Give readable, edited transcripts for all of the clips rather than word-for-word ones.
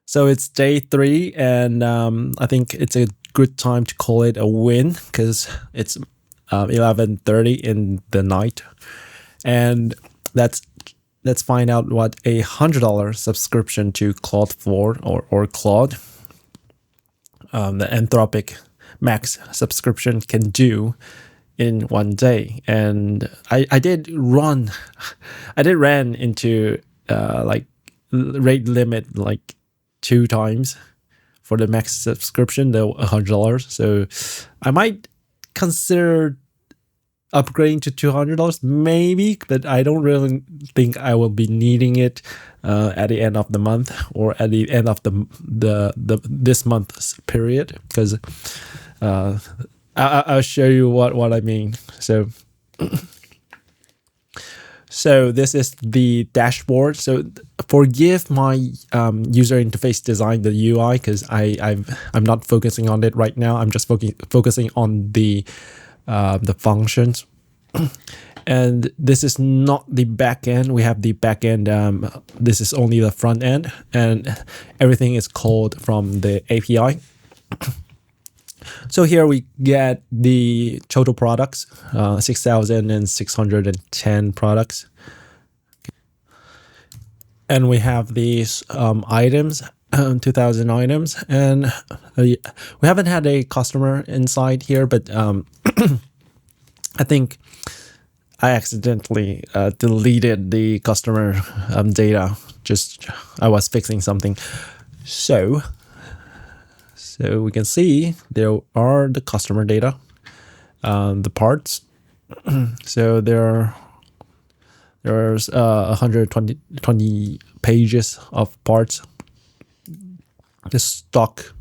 So it's day 3, and I think it's a good time to call it a win because it's 11:30 in the night, and let's find out what a $100 subscription to Claude 4 or Claude, the Anthropic Max subscription, can do in one day. And I did ran into like rate limit like 2 times for the max subscription, the $100. So I might consider upgrading to $200 maybe, but I don't really think I will be needing it at the end of the month or at the end of the this month's period, because I'll show you what I mean. So this is the dashboard. So forgive my user interface design, the UI, because I'm not focusing on it right now. I'm just focusing on the functions. And this is not the back end. We have the back end. This is only the front end, and everything is called from the API. So here we get the total products, 6,610 products. And we have these items, 2,000 items. And we haven't had a customer inside here, but I think I accidentally deleted the customer data. I was fixing something. So we can see there are the customer data, the parts. So there's 120 pages of parts. The stock.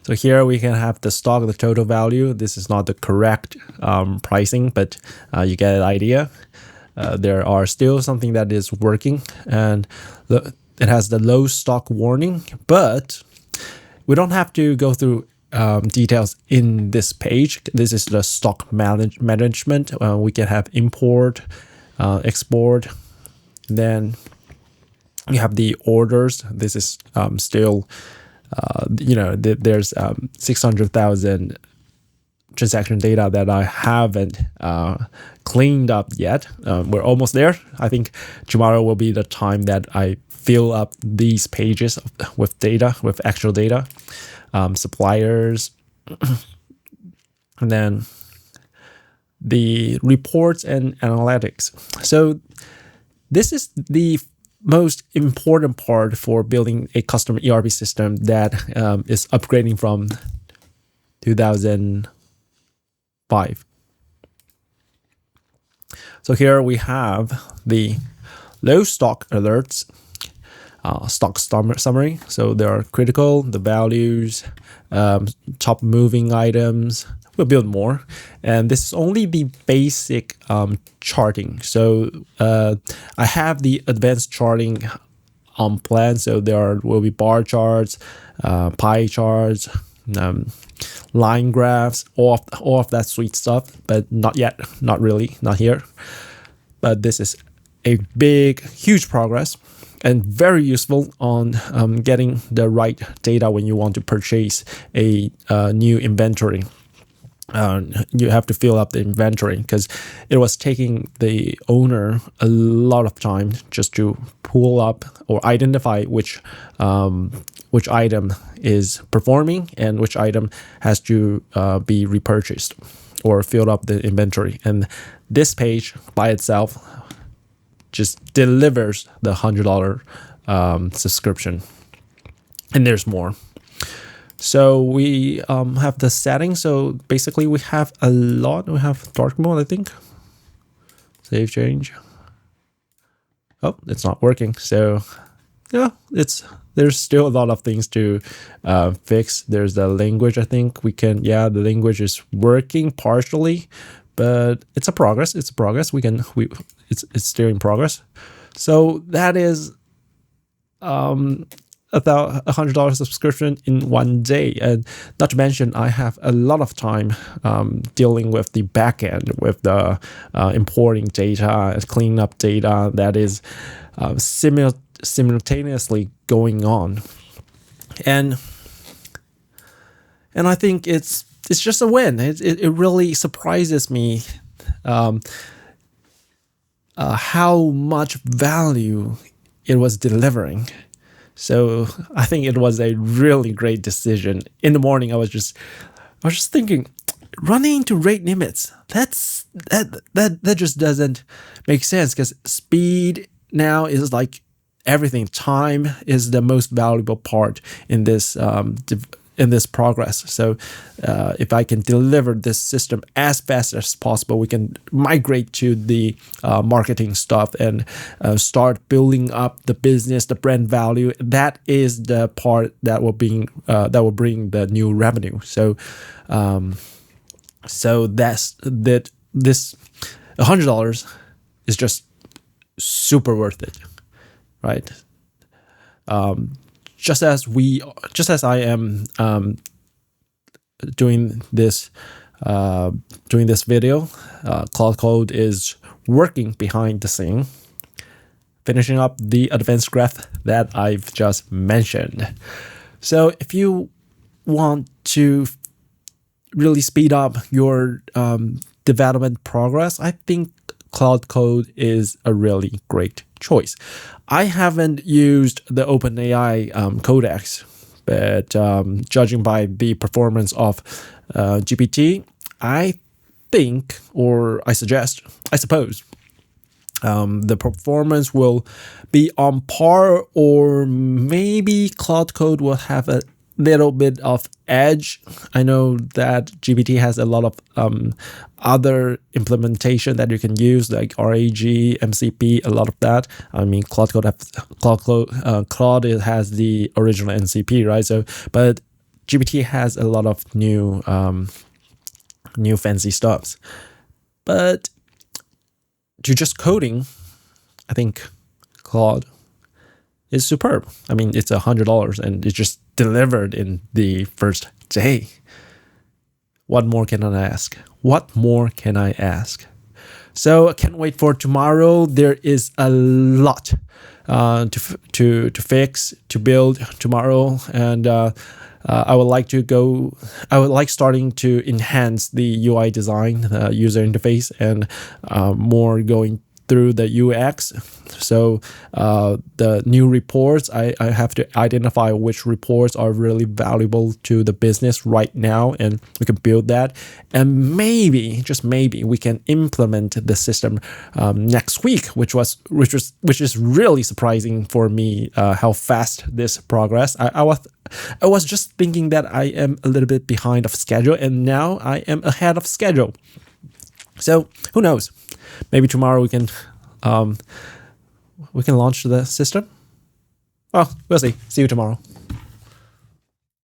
So here we can have the stock, the total value. This is not the correct pricing, but you get an idea. There are still something that is working, and it has the low stock warning, but we don't have to go through details in this page. This is the stock management. We can have import, export. Then you have the orders. This is still, there's 600,000 transaction data that I haven't cleaned up yet. We're almost there. I think tomorrow will be the time that I fill up these pages with data, with actual data, suppliers, and then the reports and analytics. So this is the most important part for building a custom ERP system that is upgrading from 2005. So here we have the low stock alerts, stock summary. So there are critical, the values, top moving items. We'll build more, and this is only the basic charting. So I have the advanced charting on plan. So there will be bar charts, pie charts, line graphs, all of that sweet stuff, but not yet, not really, not here. But this is a huge progress, and very useful on getting the right data when you want to purchase a new inventory. You have to fill up the inventory because it was taking the owner a lot of time just to pull up or identify which item is performing and which item has to be repurchased or filled up the inventory. And this page by itself just delivers the $100 subscription, and there's more. So we have the settings. So basically we have a lot. We have dark mode, I think. Save change. Oh, it's not working. So yeah, there's still a lot of things to fix. There's the language. I think the language is working partially, but it's a progress. It's still in progress. So that is about $100 subscription in one day. And not to mention, I have a lot of time dealing with the backend, with the importing data, cleaning up data that is simultaneously going on. and I think it's just a win. It really surprises me how much value it was delivering. So I think it was a really great decision. In the morning, I was just thinking, running into rate limits, that just doesn't make sense, because speed now is like everything. Time is the most valuable part in this progress. So if I can deliver this system as fast as possible, we can migrate to the marketing stuff and start building up the business, the brand value. That is the part that will bring the new revenue. So that's that. This $100 is just super worth it, right? Just as I am doing this video, Claude Code is working behind the scene, finishing up the advanced graph that I've just mentioned. So if you want to really speed up your development progress, I think Claude Code is a really great choice. I haven't used the OpenAI codex, but judging by the performance of GPT, I think, or I suppose, the performance will be on par, or maybe Claude Code will have a little bit of edge. I know that GPT has a lot of other implementation that you can use, like RAG, MCP, a lot of that. I mean, Claude has the original MCP, right? So, but GPT has a lot of new fancy stuffs. But to just coding, I think Claude is superb. I mean, it's $100 and it's just delivered in the first day. What more can I ask? So I can't wait for tomorrow. There is a lot to fix, to build tomorrow, and I would like starting to enhance the UI design, user interface, and more going through the UX. So the new reports, I have to identify which reports are really valuable to the business right now, and we can build that. And maybe, just maybe, we can implement the system next week, which is really surprising for me, how fast this progress. I was just thinking that I am a little bit behind of schedule, and now I am ahead of schedule. So who knows? Maybe tomorrow we can launch the system. Well, we'll see. See you tomorrow.